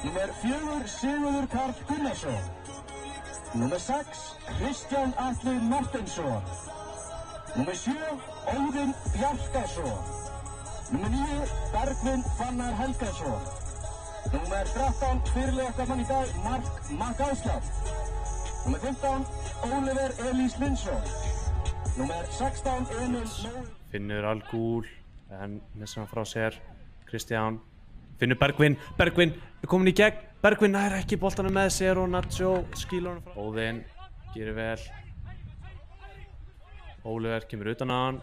Númer 4 Sigurður Karl Gunnarsson. Númer 6 Kristján Atli Marteinsson. Númer 7 Óðinn Bjarkarsson. Númer 9 Bergvin Fannar Helgason. Númer 13 fyrirliði okkar mann í dag Mark Áslaug. Númer 15 Oliver Elís Lindsson. Númer 16 Emil Nói. Finnur Algul en missar hann frá sér. Kristján finnur Bergvin er komin í gegn. Bergvin nær ekki boltanum með sér og Nacho skýlar hann frá. Óðinn gerir vel. Oliver kemur utan á hann.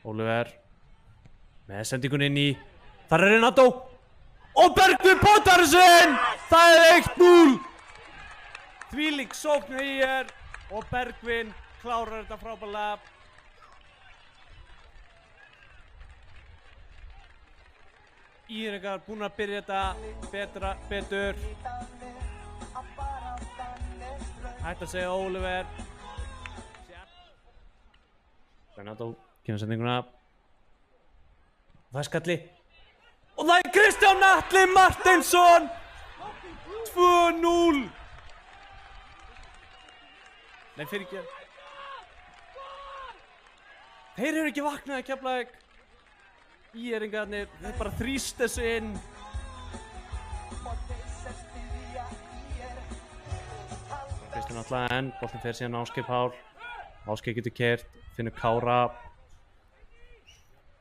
Oliver með sendingun inn í. Þar er Renato og Bergvin potar sinn. Það er 1-0. Þvílík sókn hjá ÍR og Bergvin klárar þetta frábærlega. ÍR-ingar búin að byrja þetta betur. Hægt að segja Oliver. Renato kemur sendinguna. Það er skalli. Og það er Kristján Atli Marteinsson. 2-0. Nei, fyrir ekki. Þeir eru ekki vaknað að Keflavík. ÍR-ingarnir, þeir bara þrýst þessu inn. Kristján Atli en boltinn fer síðan Ásgeir Pál. Ásgeir getur keyrt, finnur Kára.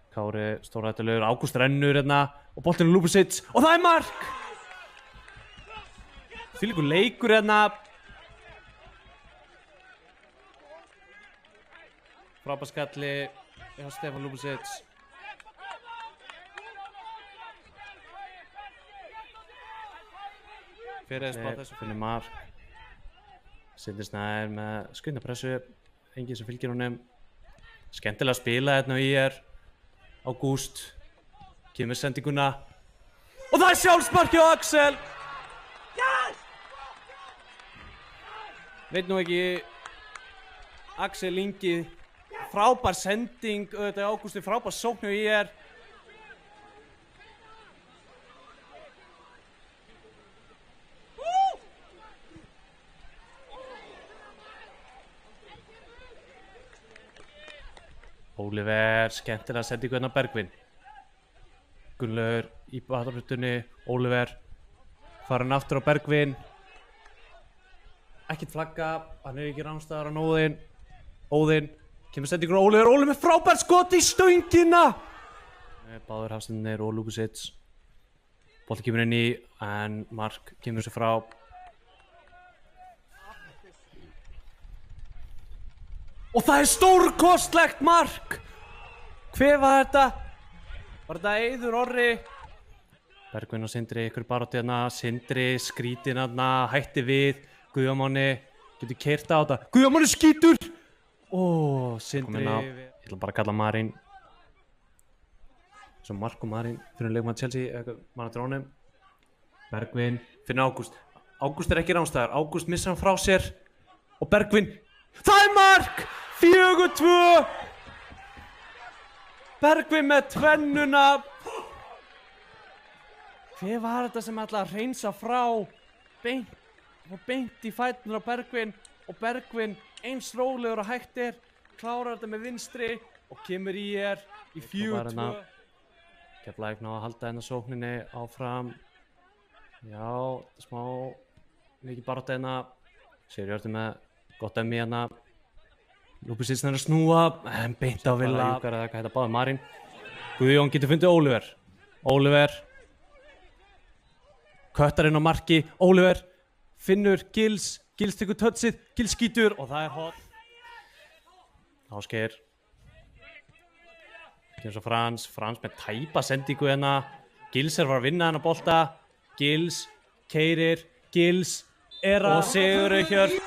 Kári stórhættulegur, Ágúst rennur hérna og boltinn er Lúbusits og það er mark! Þvílíkur leikur hérna. Frábær skalli hjá Stefán Lúbusits. Fyrir spá þessu finnur mark. Sindri Snær með skrýtna pressu. Enginn sem fylgir honum. Skemmtilega að spila hérna á ÍR. Ágúst kemur sendinguna og það er sjálfsmark hjá Axel. Veit nú ekki Axel Ingi. Frábær sending auðvitað Ágústi, frábær sókn hjá ÍR. Oliver, skemmtilega sendingu hérna Bergvin. Gunnlaugur í batarhlutunni. Oliver farin aftur á Bergvin. Ekkert flagga, hann er ekki ránstæðar á Óðinn. Óðinn kemur sendingur á Oliver. Oliver með frábært skot í stöngina. Báður hafsendinir og Lúbusits. Bolti kemur inn í en mark kemur sér frá. Og það er stórkostlegt mark! Hver var þetta? Var þetta Eiður Orri? Bergvin og Sindri, ykkur barátti hérna. Sindri skrítin hérna, hætti við. Guðjómanni getur keyrt á þetta. Guðjómanni skítur! Ó, Sindri. Ég ætla bara að kalla Marín. Svo Marko Marín, fyrir leikmann Chelsea, mann að drónum. Bergvin, finnur Ágúst. Ágúst er ekki ránstæðar. Ágúst missar hann frá sér. Og Bergvin. Það er mark! 4-2! Bergvin með tvennuna. Hver var þetta sem ætlaði að hreinsa frá? Beint í fæturnar á Bergvin. Og Bergvin eins rólegur og hægt er. Klárar þetta með vinstri. Og kemur ÍR í 4-2. Keflavík ná að halda hennar sókninni áfram. Já, smá mikið barátta hérna. Sigurjörður með gott emmi hérna. Lúbusits er að snúa, en beint á Villa. Júkar eða hvað heita báði Marín. Guðjón getur fundið Oliver. Oliver. Köttar inn á marki. Oliver finnur Gils. Gils tekur touchið. Gils skýtur og það er hot. Ásgeir. Kemur svo Frans. Frans með tæpa sendingu hérna. Gils var að vinna hennar bolta. Gils keyrir. Gils er að Sigurður Hjörð.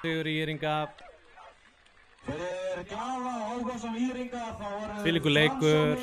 Sigur ÍR-inga. Þvílíkur leikur.